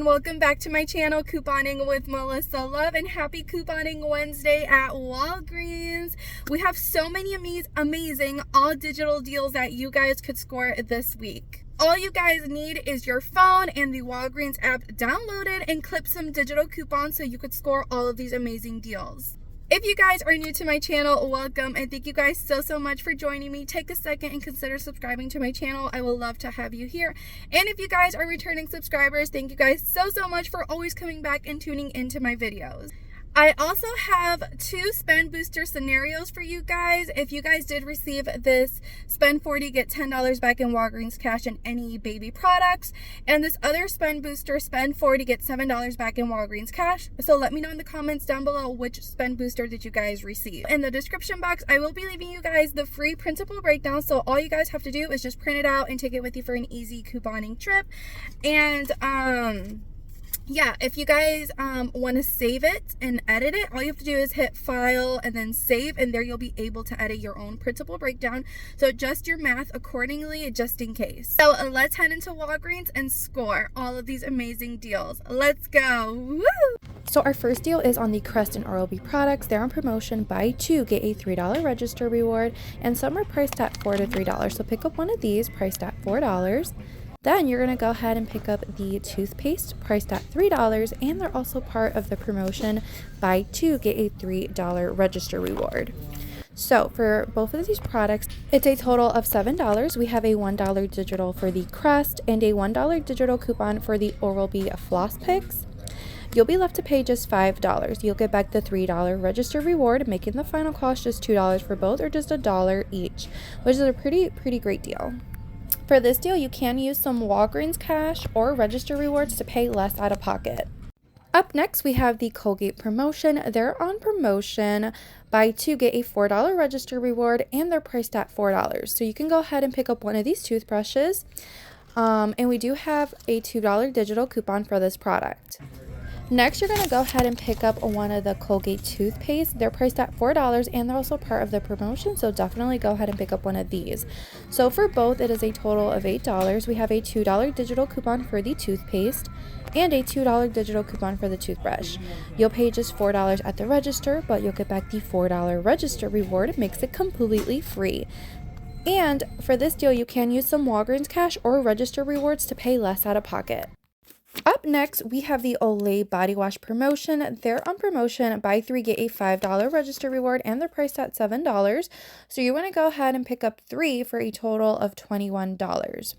welcome back to my channel, Couponing with Melissa Love, and happy Couponing Wednesday at Walgreens. We have so many amazing all digital deals that you guys could score this week. All you guys need is your phone and the Walgreens app downloaded and clip some digital coupons so you could score all of these amazing deals. If you guys are new to my channel, welcome, and thank you guys so much for joining me. Take a second and consider subscribing to my channel. I will love to have you here. And if you guys are returning subscribers, thank you guys so much for always coming back and tuning into my videos. I also have 2 spend booster scenarios for you guys. If you guys did receive this spend 40 get $10 back in Walgreens cash in any baby products, and this other spend booster spend 40 get $7 back in Walgreens cash. So let me know in the comments down below which spend booster did you guys receive. In the description box, I will be leaving you guys the free printable breakdown. So all you guys have to do is just print it out and take it with you for an easy couponing trip. And yeah, if you guys want to save it and edit it, all you have to do is hit file and then save, and there you'll be able to edit your own printable breakdown. So adjust your math accordingly just in case. So let's head into Walgreens and score all of these amazing deals. Let's go. Woo! So our first deal is on the Crest and Oral-B products. They're on promotion. Buy 2, get a $3 register reward, and some are priced at $4 to $3. So pick up one of these priced at $4. Then you're going to go ahead and pick up the toothpaste priced at $3, and they're also part of the promotion. Buy 2, get a $3 register reward. So for both of these products, it's a total of $7. We have a $1 digital for the Crest and a $1 digital coupon for the Oral-B floss picks. You'll be left to pay just $5. You'll get back the $3 register reward, making the final cost just $2 for both, or just $1 each, which is a pretty great deal. For this deal, you can use some Walgreens cash or register rewards to pay less out of pocket. Up next, we have the Colgate promotion. They're on promotion. Buy 2, get a $4 register reward, and they're priced at $4. So you can go ahead and pick up one of these toothbrushes. And we do have a $2 digital coupon for this product. Next, you're going to go ahead and pick up one of the Colgate toothpaste. They're priced at $4, and they're also part of the promotion, so definitely go ahead and pick up one of these. So for both, it is a total of $8. We have a $2 digital coupon for the toothpaste and a $2 digital coupon for the toothbrush. You'll pay just $4 at the register, but you'll get back the $4 register reward. It makes it completely free. And for this deal, you can use some Walgreens cash or register rewards to pay less out of pocket. Up next, we have the Olay body wash promotion. They're on promotion. Buy 3, get a $5 register reward, and they're priced at $7. So you want to go ahead and pick up 3 for a total of $21.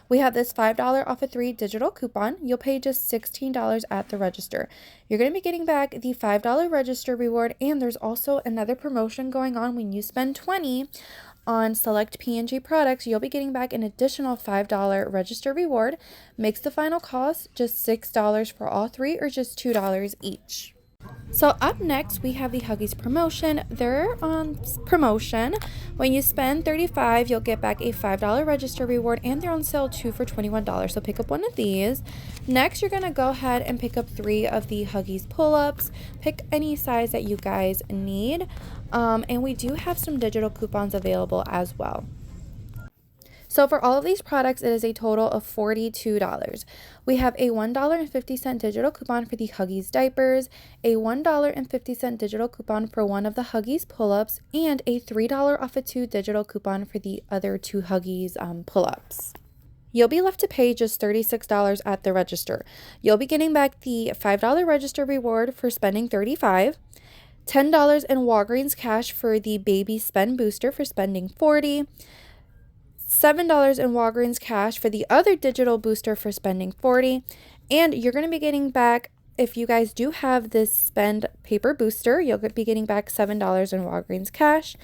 We have this $5 off of 3 digital coupon. You'll pay just $16 at the register. You're going to be getting back the $5 register reward, and there's also another promotion going on. When you spend $20 on select P&G products, you'll be getting back an additional $5 register reward. Makes the final cost just $6 for all 3, or just $2 each. So up next, we have the Huggies promotion. They're on promotion. When you spend $35, you'll get back a $5 register reward, and they're on sale 2 for $21. So pick up one of these. Next, you're going to go ahead and pick up 3 of the Huggies pull-ups. Pick any size that you guys need. And we do have some digital coupons available as well. So for all of these products, it is a total of $42. We have a $1.50 digital coupon for the Huggies diapers, a $1.50 digital coupon for one of the Huggies pull-ups, and a $3 off of 2 digital coupon for the other 2 Huggies pull-ups. You'll be left to pay just $36 at the register. You'll be getting back the $5 register reward for spending $35. $10 in Walgreens cash for the baby spend booster for spending $40. $7 in Walgreens cash for the other digital booster for spending $40. And you're going to be getting back, if you guys do have this spend paper booster, you'll be getting back $7 in Walgreens cash.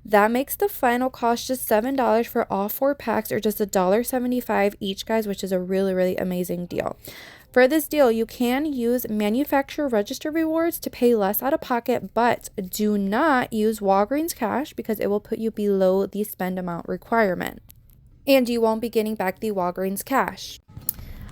That makes the final cost just $7 for all 4 packs, or just $1.75 each, guys, which is a really amazing deal. For this deal, you can use manufacturer register rewards to pay less out of pocket, but do not use Walgreens cash because it will put you below the spend amount requirement. And you won't be getting back the Walgreens cash.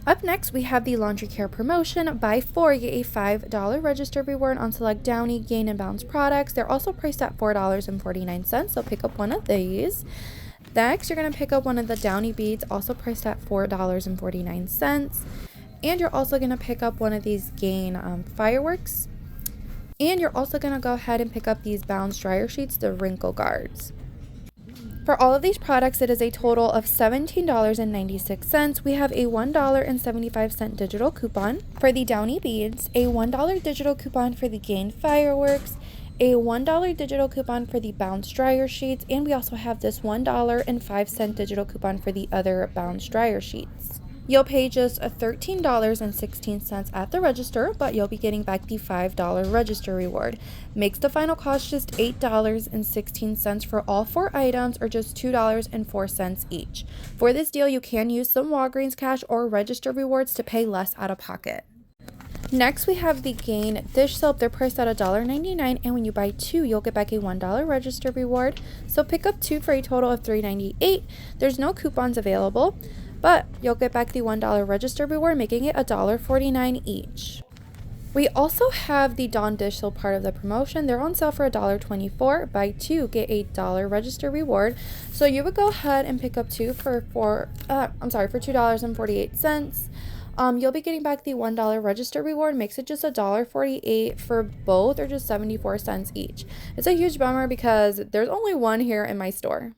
Up next, we have the laundry care promotion. Buy 4, get a $5 register reward on select Downy, Gain, and Bounce products. They're also priced at $4.49, so pick up one of these. Next, you're going to pick up one of the Downy beads, also priced at $4.49. and you're also going to pick up one of these Gain fireworks, and you're also going to go ahead and pick up these Bounce dryer sheets, the wrinkle guards. For all of these products, it is a total of $17.96. We have a $1.75 digital coupon for the Downy beads, a $1 digital coupon for the Gain fireworks, a $1 digital coupon for the Bounce dryer sheets, and we also have this $1.05 digital coupon for the other Bounce dryer sheets. You'll pay just $13.16 at the register, but you'll be getting back the $5 register reward. Makes the final cost just $8.16 for all 4 items, or just $2.04 each. For this deal, you can use some Walgreens cash or register rewards to pay less out of pocket. Next, we have the Gain dish soap. They're priced at $1.99, and when you buy 2, you'll get back a $1 register reward. So pick up 2 for a total of $3.98. There's no coupons available, but you'll get back the $1 register reward, making it $1.49 each. We also have the Dawn dish soap part of the promotion. They're on sale for $1.24. Buy 2, get a $1 register reward. So you would go ahead and pick up 2 for $2.48. You'll be getting back the $1 register reward, makes it just $1.48 for both, or just 74 cents each. It's a huge bummer because there's only one here in my store.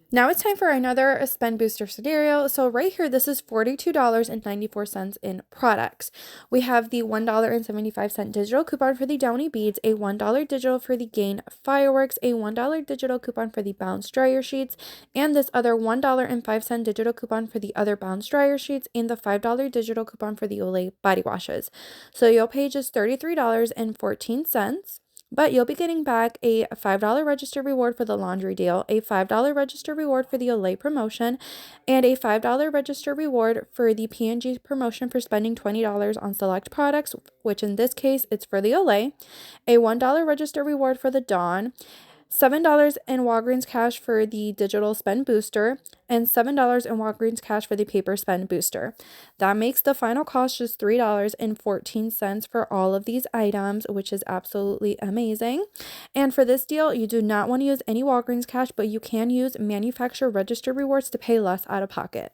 Now it's time for another spend booster scenario. So right here, this is $42.94 in products. We have the $1.75 digital coupon for the Downy beads, a $1 digital for the Gain fireworks, a $1 digital coupon for the Bounce dryer sheets, and this other $1.05 digital coupon for the other Bounce dryer sheets, and the $5 digital coupon for the Olay body washes. So you'll pay just $33.14. But you'll be getting back a $5 register reward for the laundry deal, a $5 register reward for the Olay promotion, and a $5 register reward for the P&G promotion for spending $20 on select products, which in this case, it's for the Olay, a $1 register reward for the Dawn, $7 in Walgreens cash for the digital spend booster, and $7 in Walgreens cash for the paper spend booster. That makes the final cost just $3.14 for all of these items, which is absolutely amazing. And for this deal, you do not want to use any Walgreens cash, but you can use manufacturer register rewards to pay less out of pocket.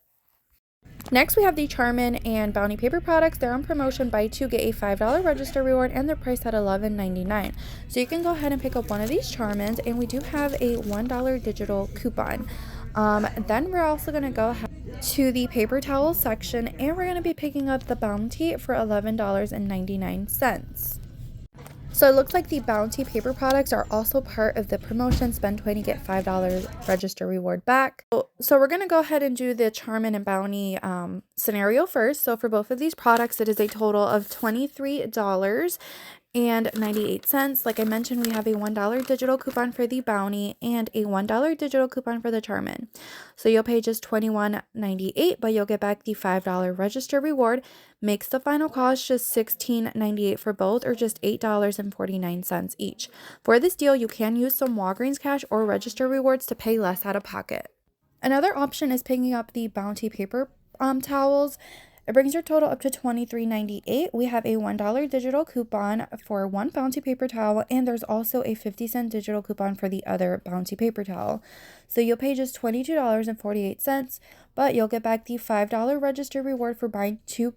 Next, we have the Charmin and Bounty paper products. They're on promotion. Buy 2, get a $5 register reward, and they're priced at $11.99. So you can go ahead and pick up one of these Charmins, and we do have a $1 digital coupon. Then we're also going to go ahead to the paper towel section, and we're going to be picking up the Bounty for $11.99. So it looks like the Bounty paper products are also part of the promotion. Spend 20, get $5 register reward back. So we're going to go ahead and do the Charmin and Bounty scenario first. So for both of these products, it is a total of $23.98. Like I mentioned, we have a $1 digital coupon for the Bounty and a $1 digital coupon for the Charmin. So you'll pay just $21.98, but you'll get back the $5 register reward. Makes the final cost just $16.98 for both, or just $8.49 each. For this deal, you can use some Walgreens cash or register rewards to pay less out of pocket. Another option is picking up the Bounty paper towels. It brings your total up to $23.98. We have a $1 digital coupon for one Bounty paper towel, and there's also a 50-cent digital coupon for the other Bounty paper towel. So you'll pay just $22.48, but you'll get back the $5 register reward for buying 2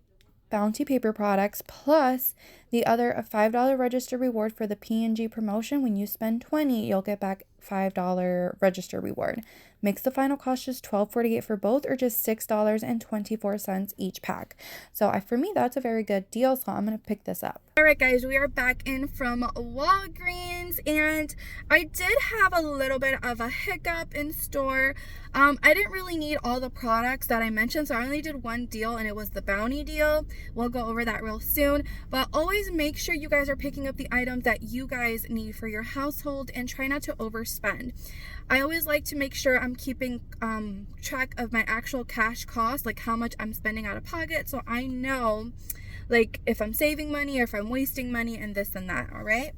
Bounty paper products, plus the other $5 register reward for the P&G promotion. When you spend $20, you'll get back $5 register reward. Makes the final cost just $12.48 for both, or just $6.24 each pack. So for me, that's a very good deal, so I'm going to pick this up. All right, guys, we are back in from Walgreens, and I did have a little bit of a hiccup in store. I didn't really need all the products that I mentioned, so I only did one deal, and it was the Bounty deal. We'll go over that real soon, but always make sure you guys are picking up the items that you guys need for your household, and try not to overspend. I always like to make sure I'm keeping track of my actual cash cost, like how much I'm spending out of pocket, so I know like if I'm saving money or if I'm wasting money and this and that. All right,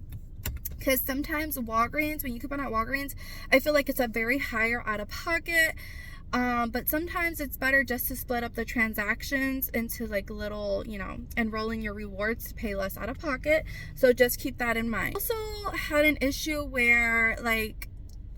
because sometimes Walgreens, when you coupon at Walgreens, I feel like it's a very higher out of pocket, but sometimes it's better just to split up the transactions into like little, enrolling your rewards to pay less out of pocket. So just keep that in mind. Also had an issue where like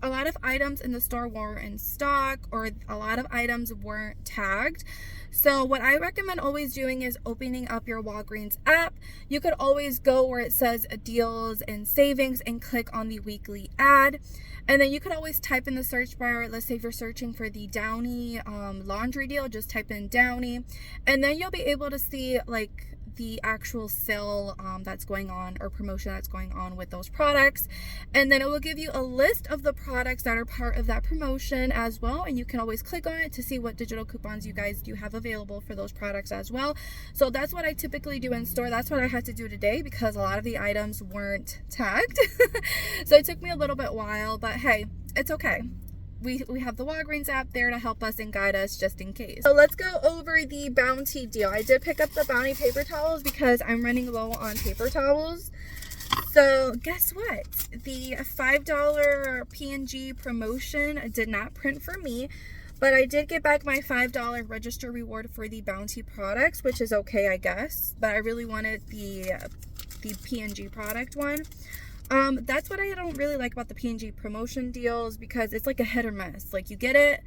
a lot of items in the store weren't in stock, or a lot of items weren't tagged. So what I recommend always doing is opening up your Walgreens app. You could always go where it says deals and savings and click on the weekly ad. And then you could always type in the search bar, let's say if you're searching for the Downy laundry deal, just type in Downy. And then you'll be able to see like the actual sale that's going on, or promotion that's going on with those products. And then it will give you a list of the products that are part of that promotion as well, and you can always click on it to see what digital coupons you guys do have available for those products as well. So that's what I typically do in store. That's what I had to do today because a lot of the items weren't tagged. So it took me a little bit while, but hey, it's okay. We have the Walgreens app there to help us and guide us just in case. So let's go over the Bounty deal. I did pick up the Bounty paper towels because I'm running low on paper towels. So guess what? The $5 P&G promotion did not print for me, but I did get back my $5 register reward for the Bounty products, which is okay, I guess. But I really wanted the P&G product one. That's what I don't really like about the P&G promotion deals, because it's like a hit or miss. Like you get it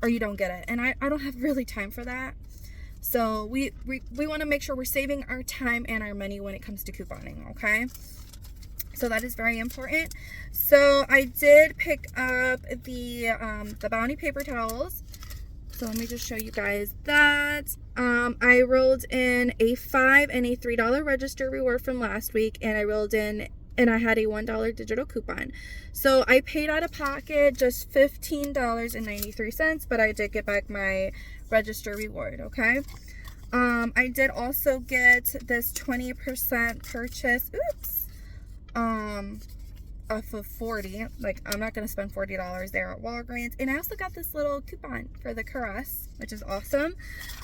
or you don't get it. And I don't have really time for that. So we want to make sure we're saving our time and our money when it comes to couponing, okay? So that is very important. So I did pick up the Bounty paper towels. So let me just show you guys that. I rolled in a $5 and a $3 register reward from last week, and I rolled in and I had a $1 digital coupon. So I paid out of pocket just $15.93, but I did get back my register reward, okay? I did also get this 20% purchase, off of 40. Like, I'm not gonna spend $40 there at Walgreens. And I also got this little coupon for the Caress, which is awesome.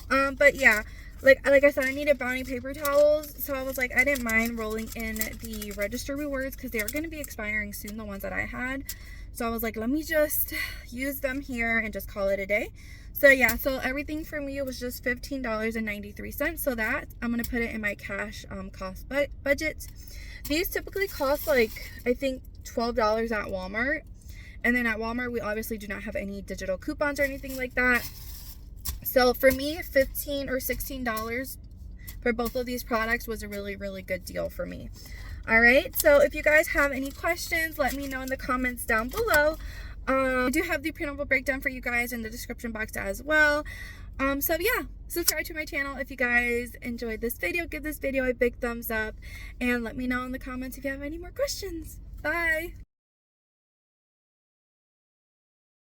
But yeah, like I said, I needed Bounty paper towels, so I was like, I didn't mind rolling in the register rewards because they are going to be expiring soon, the ones that I had. So I was like, let me just use them here and just call it a day. So yeah, so everything for me was just $15.93. So that I'm going to put it in my cash cost budget. These typically cost like, I think $12 at Walmart. And then at Walmart, we obviously do not have any digital coupons or anything like that. So for me, $15 or $16 for both of these products was a really, really good deal for me. All right, so if you guys have any questions, let me know in the comments down below. I do have the printable breakdown for you guys in the description box as well. So yeah, subscribe to my channel if you guys enjoyed this video. Give this video a big thumbs up and let me know in the comments if you have any more questions. Bye.